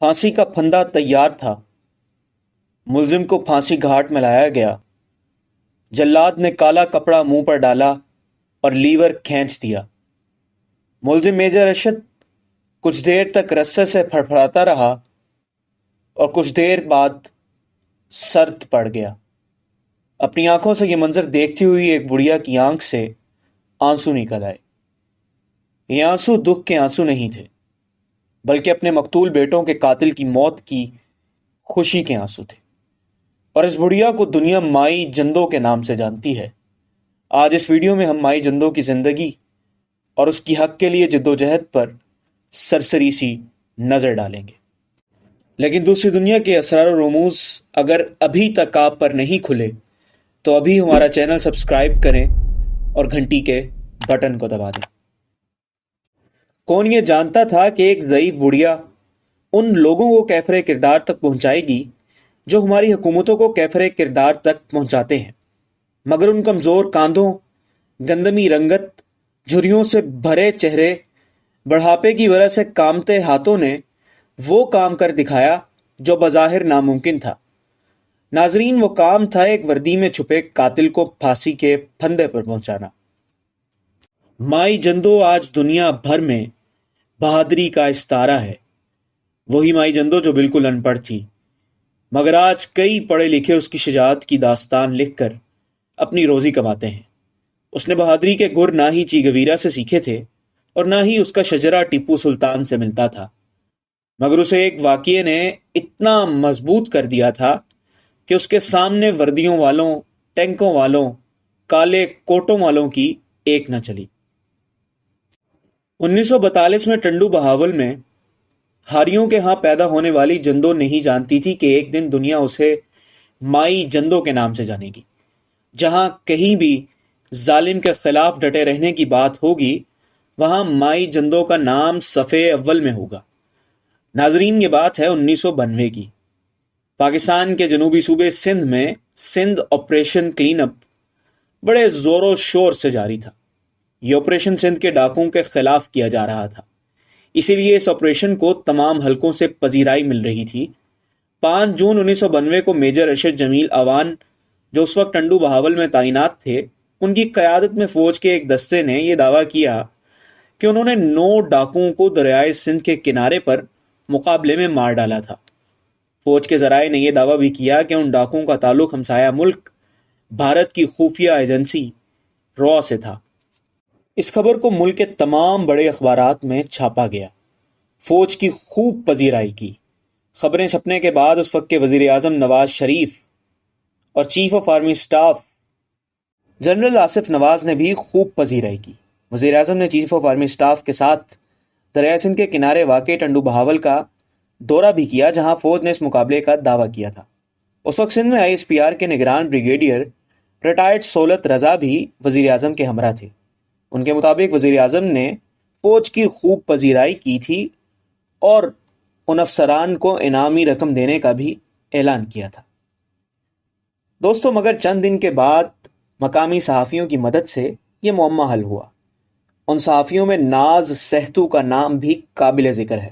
پھانسی کا پھندا تیار تھا۔ ملزم کو پھانسی گھاٹ میں لایا گیا۔ جلاد نے کالا کپڑا منہ پر ڈالا اور لیور کھینچ دیا۔ ملزم میجر ارشد کچھ دیر تک رسے سے پھڑپڑاتا رہا اور کچھ دیر بعد سرد پڑ گیا۔ اپنی آنکھوں سے یہ منظر دیکھتی ہوئی ایک بڑھیا کی آنکھ سے آنسو نکل آئے۔ یہ آنسو دکھ کے آنسو نہیں تھے، بلکہ اپنے مقتول بیٹوں کے قاتل کی موت کی خوشی کے آنسو تھے۔ اور اس بڑھیا کو دنیا مائی جندو کے نام سے جانتی ہے۔ آج اس ویڈیو میں ہم مائی جندو کی زندگی اور اس کی حق کے لیے جدوجہد پر سرسری سی نظر ڈالیں گے۔ لیکن دوسری دنیا کے اسرار و رموز اگر ابھی تک آپ پر نہیں کھلے تو ابھی ہمارا چینل سبسکرائب کریں اور گھنٹی کے بٹن کو دبا دیں۔ کون یہ جانتا تھا کہ ایک ضعیف بڑھیا ان لوگوں کو کیفر کردار تک پہنچائے گی جو ہماری حکومتوں کو کیفر کردار تک پہنچاتے ہیں، مگر ان کمزور کاندھوں، گندمی رنگت، جھریوں سے بھرے چہرے، بڑھاپے کی وجہ سے کامتے ہاتھوں نے وہ کام کر دکھایا جو بظاہر ناممکن تھا۔ ناظرین، وہ کام تھا ایک وردی میں چھپے قاتل کو پھانسی کے پھندے پر پہنچانا۔ مائی جندو آج دنیا بھر میں بہادری کا استعارہ ہے۔ وہی مائی جندو جو بالکل ان پڑھ تھی، مگر آج کئی پڑھے لکھے اس کی شجاعت کی داستان لکھ کر اپنی روزی کماتے ہیں۔ اس نے بہادری کے گر نہ ہی چیگویرا سے سیکھے تھے اور نہ ہی اس کا شجرہ ٹیپو سلطان سے ملتا تھا، مگر اسے ایک واقعے نے اتنا مضبوط کر دیا تھا کہ اس کے سامنے وردیوں والوں، ٹینکوں والوں، کالے کوٹوں والوں کی ایک نہ چلی۔ 1942 میں ٹنڈو بہاول میں ہاریوں کے ہاں پیدا ہونے والی جندو نہیں جانتی تھی کہ ایک دن دنیا اسے مائی جندو کے نام سے جانے گی۔ جہاں کہیں بھی ظالم کے خلاف ڈٹے رہنے کی بات ہوگی، وہاں مائی جندو کا نام صفحے اول میں ہوگا۔ ناظرین، یہ بات ہے 1992 کی۔ پاکستان کے جنوبی صوبے سندھ میں سندھ آپریشن کلین اپ بڑے زور و شور سے جاری تھا۔ یہ آپریشن سندھ کے ڈاکوؤں کے خلاف کیا جا رہا تھا، اسی لیے اس آپریشن کو تمام حلقوں سے پذیرائی مل رہی تھی۔ 5 جون 1992 کو میجر ارشد جمیل اوان، جو اس وقت ٹنڈو بہاول میں تعینات تھے، ان کی قیادت میں فوج کے ایک دستے نے یہ دعویٰ کیا کہ انہوں نے 9 ڈاکوؤں کو دریائے سندھ کے کنارے پر مقابلے میں مار ڈالا تھا۔ فوج کے ذرائع نے یہ دعویٰ بھی کیا کہ ان ڈاکوؤں کا تعلق ہمسایہ ملک بھارت کی خفیہ ایجنسی را سے تھا۔ اس خبر کو ملک کے تمام بڑے اخبارات میں چھاپا گیا۔ فوج کی خوب پذیرائی کی۔ خبریں چھپنے کے بعد اس وقت کے وزیر اعظم نواز شریف اور chief of army staff general Asif Nawaz نے بھی خوب پذیرائی کی۔ وزیر اعظم نے چیف آف آرمی اسٹاف کے ساتھ دریائے سندھ کے کنارے واقع ٹنڈو بہاول کا دورہ بھی کیا، جہاں فوج نے اس مقابلے کا دعویٰ کیا تھا۔ اس وقت سندھ میں ISPR کے نگران بریگیڈیئر ریٹائرڈ سولت رضا بھی وزیر اعظم کے ہمراہ تھے۔ ان کے مطابق وزیر اعظم نے فوج کی خوب پذیرائی کی تھی اور ان افسران کو انعامی رقم دینے کا بھی اعلان کیا تھا۔ دوستو، مگر چند دن کے بعد مقامی صحافیوں کی مدد سے یہ معمہ حل ہوا۔ ان صحافیوں میں ناز سہتو کا نام بھی قابل ذکر ہے۔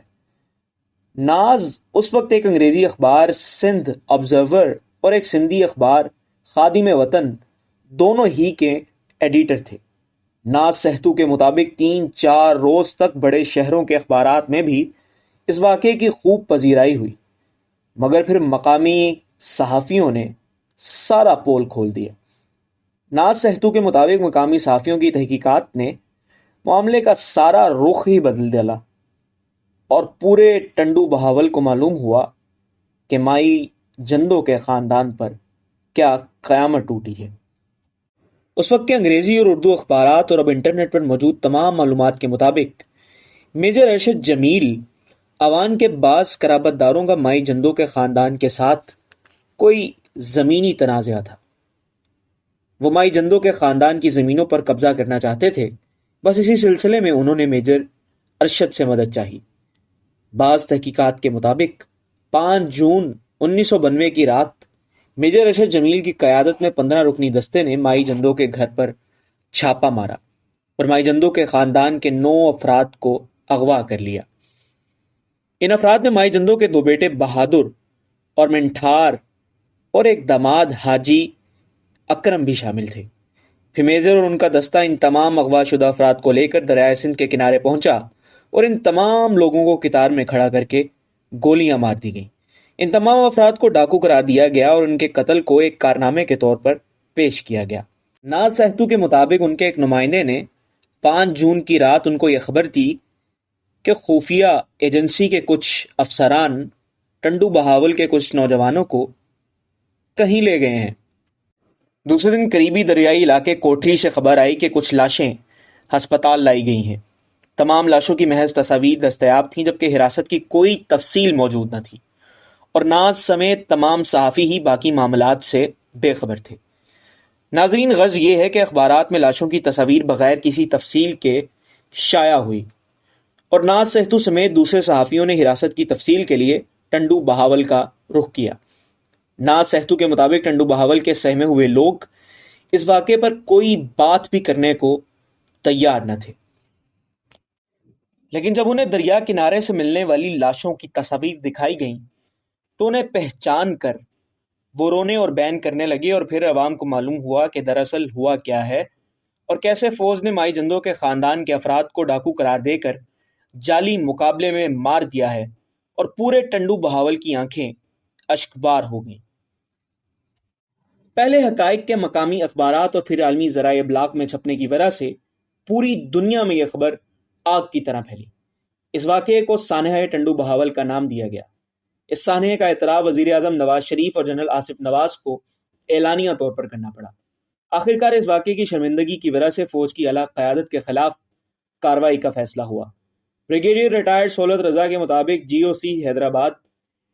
ناز اس وقت ایک انگریزی اخبار سندھ آبزرور اور ایک سندھی اخبار خادم وطن دونوں ہی کے ایڈیٹر تھے۔ ناز سہتو کے مطابق 3-4 روز تک بڑے شہروں کے اخبارات میں بھی اس واقعے کی خوب پذیرائی ہوئی، مگر پھر مقامی صحافیوں نے سارا پول کھول دیا۔ ناز سہتو کے مطابق مقامی صحافیوں کی تحقیقات نے معاملے کا سارا رخ ہی بدل ڈالا اور پورے ٹنڈو بہاول کو معلوم ہوا کہ مائی جندو کے خاندان پر کیا قیامت ٹوٹی ہے۔ اس وقت کے انگریزی اور اردو اخبارات اور اب انٹرنیٹ پر موجود تمام معلومات کے مطابق میجر ارشد جمیل اوان کے بعض قرابت داروں کا مائی جندو کے خاندان کے ساتھ کوئی زمینی تنازعہ تھا۔ وہ مائی جندو کے خاندان کی زمینوں پر قبضہ کرنا چاہتے تھے۔ بس اسی سلسلے میں انہوں نے میجر ارشد سے مدد چاہی۔ بعض تحقیقات کے مطابق 5 جون 1992 کی رات میجر ارشد جمیل کی قیادت میں 15 رکنی دستے نے مائی جندو کے گھر پر چھاپا مارا اور مائی جندو کے خاندان کے 9 افراد کو اغوا کر لیا۔ ان افراد میں مائی جندو کے 2 بیٹے بہادر اور منٹھار اور ایک داماد حاجی اکرم بھی شامل تھے۔ پھر میجر اور ان کا دستہ ان تمام اغوا شدہ افراد کو لے کر دریائے سندھ کے کنارے پہنچا اور ان تمام لوگوں کو قطار میں کھڑا کر کے گولیاں مار دی گئیں۔ ان تمام افراد کو ڈاکو قرار دیا گیا اور ان کے قتل کو ایک کارنامے کے طور پر پیش کیا گیا۔ ناز سہتو کے مطابق ان کے ایک نمائندے نے 5 جون کی رات ان کو یہ خبر دی کہ خفیہ ایجنسی کے کچھ افسران ٹنڈو بہاول کے کچھ نوجوانوں کو کہیں لے گئے ہیں۔ دوسرے دن قریبی دریائی علاقے کوٹھی سے خبر آئی کہ کچھ لاشیں ہسپتال لائی گئی ہیں۔ تمام لاشوں کی محض تصاویر دستیاب تھیں، جبکہ حراست کی کوئی تفصیل موجود نہ تھی، اور ناز سمیت تمام صحافی ہی باقی معاملات سے بے خبر تھے۔ ناظرین، غرض یہ ہے کہ اخبارات میں لاشوں کی تصاویر بغیر کسی تفصیل کے شائع ہوئی، اور ناز سہتو سمیت دوسرے صحافیوں نے حراست کی تفصیل کے لیے ٹنڈو بہاول کا رخ کیا۔ ناز سہتو کے مطابق ٹنڈو بہاول کے سہمے ہوئے لوگ اس واقعے پر کوئی بات بھی کرنے کو تیار نہ تھے، لیکن جب انہیں دریا کنارے سے ملنے والی لاشوں کی تصاویر دکھائی گئیں تو انہیں پہچان کر وہ رونے اور بین کرنے لگے، اور پھر عوام کو معلوم ہوا کہ دراصل ہوا کیا ہے اور کیسے فوج نے مائی جندو کے خاندان کے افراد کو ڈاکو قرار دے کر جعلی مقابلے میں مار دیا ہے، اور پورے ٹنڈو بہاول کی آنکھیں اشکبار ہو گئیں۔ پہلے حقائق کے مقامی اخبارات اور پھر عالمی ذرائع ابلاغ میں چھپنے کی وجہ سے پوری دنیا میں یہ خبر آگ کی طرح پھیلی۔ اس واقعے کو سانحہ ٹنڈو بہاول کا نام دیا گیا۔ اس سانحے کا اعتراف وزیر اعظم نواز شریف اور جنرل آصف نواز کو اعلانیہ طور پر کرنا پڑا۔ آخرکار اس واقعے کی شرمندگی کی وجہ سے فوج کی اعلیٰ قیادت کے خلاف کارروائی کا فیصلہ ہوا۔ بریگیڈیئر ریٹائرڈ سہولت رضا کے مطابق جی او سی حیدرآباد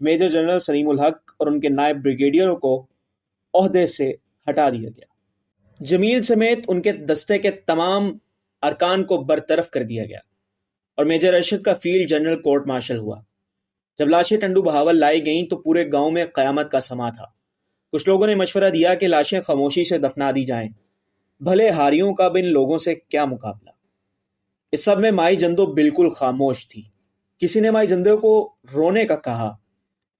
میجر جنرل سلیم الحق اور ان کے نائب بریگیڈیئروں کو عہدے سے ہٹا دیا گیا۔ جمیل سمیت ان کے دستے کے تمام ارکان کو برطرف کر دیا گیا، اور میجر ارشد کا فیلڈ جنرل کورٹ مارشل ہوا۔ جب لاشیں ٹنڈو بہاول لائی گئیں تو پورے گاؤں میں قیامت کا سما تھا۔ کچھ لوگوں نے مشورہ دیا کہ لاشیں خاموشی سے دفنا دی جائیں، بھلے ہاریوں کا اب ان لوگوں سے کیا مقابلہ۔ اس سب میں مائی جندو بالکل خاموش تھی۔ کسی نے مائی جندو کو رونے کا کہا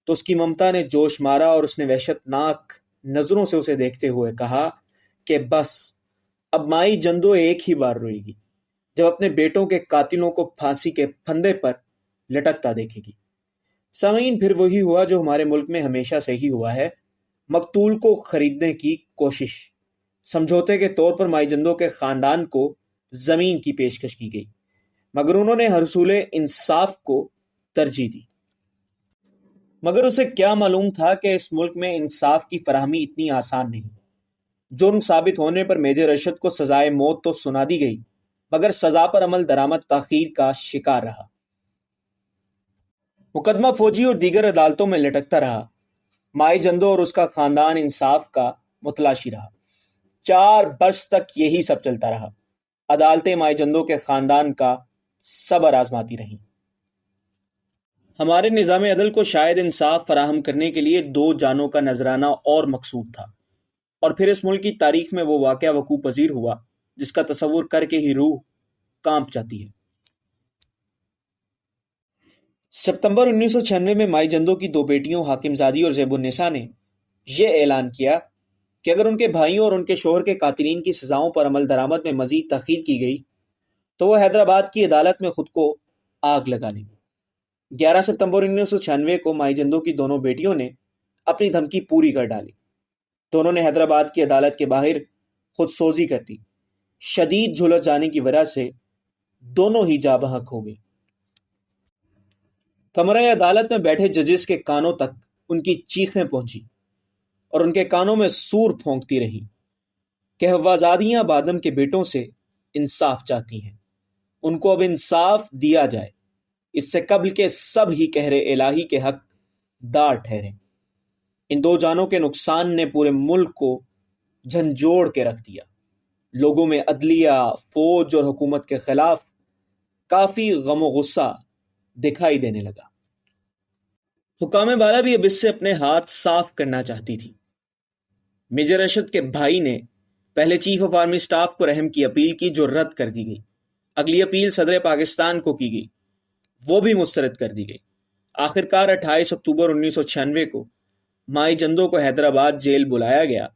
تو اس کی ممتا نے جوش مارا، اور اس نے وحشت ناک نظروں سے اسے دیکھتے ہوئے کہا کہ بس اب مائی جندو ایک ہی بار روئے گی، جب اپنے بیٹوں کے قاتلوں کو پھانسی کے پھندے پر لٹکتا دیکھے گی۔ سامعین، پھر وہی ہوا جو ہمارے ملک میں ہمیشہ سے ہی ہوا ہے، مقتول کو خریدنے کی کوشش۔ سمجھوتے کے طور پر مائی جندو کے خاندان کو زمین کی پیشکش کی گئی، مگر انہوں نے حصول انصاف کو ترجیح دی۔ مگر اسے کیا معلوم تھا کہ اس ملک میں انصاف کی فراہمی اتنی آسان نہیں۔ جرم ثابت ہونے پر میجر ارشد کو سزائے موت تو سنا دی گئی، مگر سزا پر عمل درآمد تاخیر کا شکار رہا۔ مقدمہ فوجی اور دیگر عدالتوں میں لٹکتا رہا۔ مائی جندو اور اس کا خاندان انصاف کا متلاشی رہا۔ 4 برس تک یہی سب چلتا رہا۔ عدالتیں مائی جندو کے خاندان کا صبر آزماتی رہیں۔ ہمارے نظام عدل کو شاید انصاف فراہم کرنے کے لیے 2 جانوں کا نذرانہ اور مقصود تھا، اور پھر اس ملک کی تاریخ میں وہ واقعہ وقوع پذیر ہوا جس کا تصور کر کے ہی روح کانپ جاتی ہے۔ ستمبر 1996 میں مائی جندو کی 2 بیٹیوں حاکم زادی اور زیب النساء نے یہ اعلان کیا کہ اگر ان کے بھائیوں اور ان کے شوہر کے قاتلین کی سزاؤں پر عمل درآمد میں مزید تاخیر کی گئی تو وہ حیدرآباد کی عدالت میں خود کو آگ لگا لیں گے۔ 11 ستمبر 1996 کو مائی جندو کی دونوں بیٹیوں نے اپنی دھمکی پوری کر ڈالی۔ دونوں نے حیدرآباد کی عدالت کے باہر خود سوزی کر دی۔ شدید جھلس جانے کی وجہ سے دونوں ہی جاں بحق ہو گئے۔ کمرہ عدالت میں بیٹھے ججز کے کانوں تک ان کی چیخیں پہنچی اور ان کے کانوں میں سور پھونکتی رہی کہ حوازادیاں بادم کے بیٹوں سے انصاف چاہتی ہیں، ان کو اب انصاف دیا جائے، اس سے قبل کے سب ہی قہر الہی کے حق دار ٹھہریں۔ ان 2 جانوں کے نقصان نے پورے ملک کو جھنجھوڑ کے رکھ دیا۔ لوگوں میں عدلیہ، فوج اور حکومت کے خلاف کافی غم و غصہ دکھائی دینے لگا۔ حکام بالا بھی اب اس سے اپنے ہاتھ صاف کرنا چاہتی تھی۔ میجر ارشد کے بھائی نے پہلے چیف آف آرمی سٹاف کو رحم کی اپیل کی جو رد کر دی گئی۔ اگلی اپیل صدر پاکستان کو کی گئی، وہ بھی مسترد کر دی گئی۔ آخرکار 28 اکتوبر 1996 کو مائی جندو کو حیدرآباد جیل بلایا گیا۔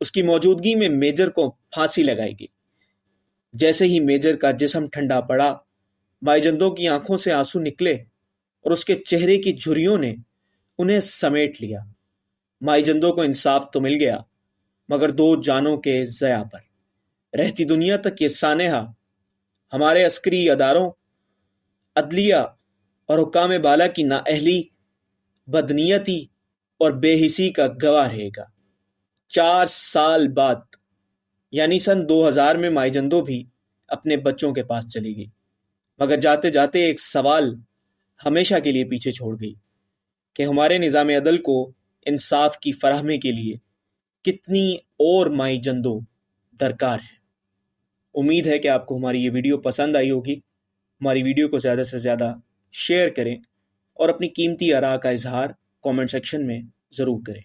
اس کی موجودگی میں میجر کو پھانسی لگائی گئی۔ جیسے ہی میجر کا جسم ٹھنڈا پڑا، مائی جندو کی آنکھوں سے آنسو نکلے اور اس کے چہرے کی جھریوں نے انہیں سمیٹ لیا۔ مائی جندو کو انصاف تو مل گیا، مگر 2 جانوں کے ضیاع پر۔ رہتی دنیا تک یہ سانحہ ہمارے عسکری اداروں، عدلیہ اور حکام بالا کی نااہلی، بدنیتی اور بے حسی کا گواہ رہے گا۔ 4 سال بعد یعنی سن 2000 میں مائی جندو بھی اپنے بچوں کے پاس چلی گئی، مگر جاتے جاتے ایک سوال ہمیشہ کے لیے پیچھے چھوڑ گئی کہ ہمارے نظام عدل کو انصاف کی فراہمی کے لیے کتنی اور مائی جندو درکار ہیں۔ امید ہے کہ آپ کو ہماری یہ ویڈیو پسند آئی ہوگی۔ ہماری ویڈیو کو زیادہ سے زیادہ شیئر کریں اور اپنی قیمتی آراء کا اظہار کامنٹ سیکشن میں ضرور کریں۔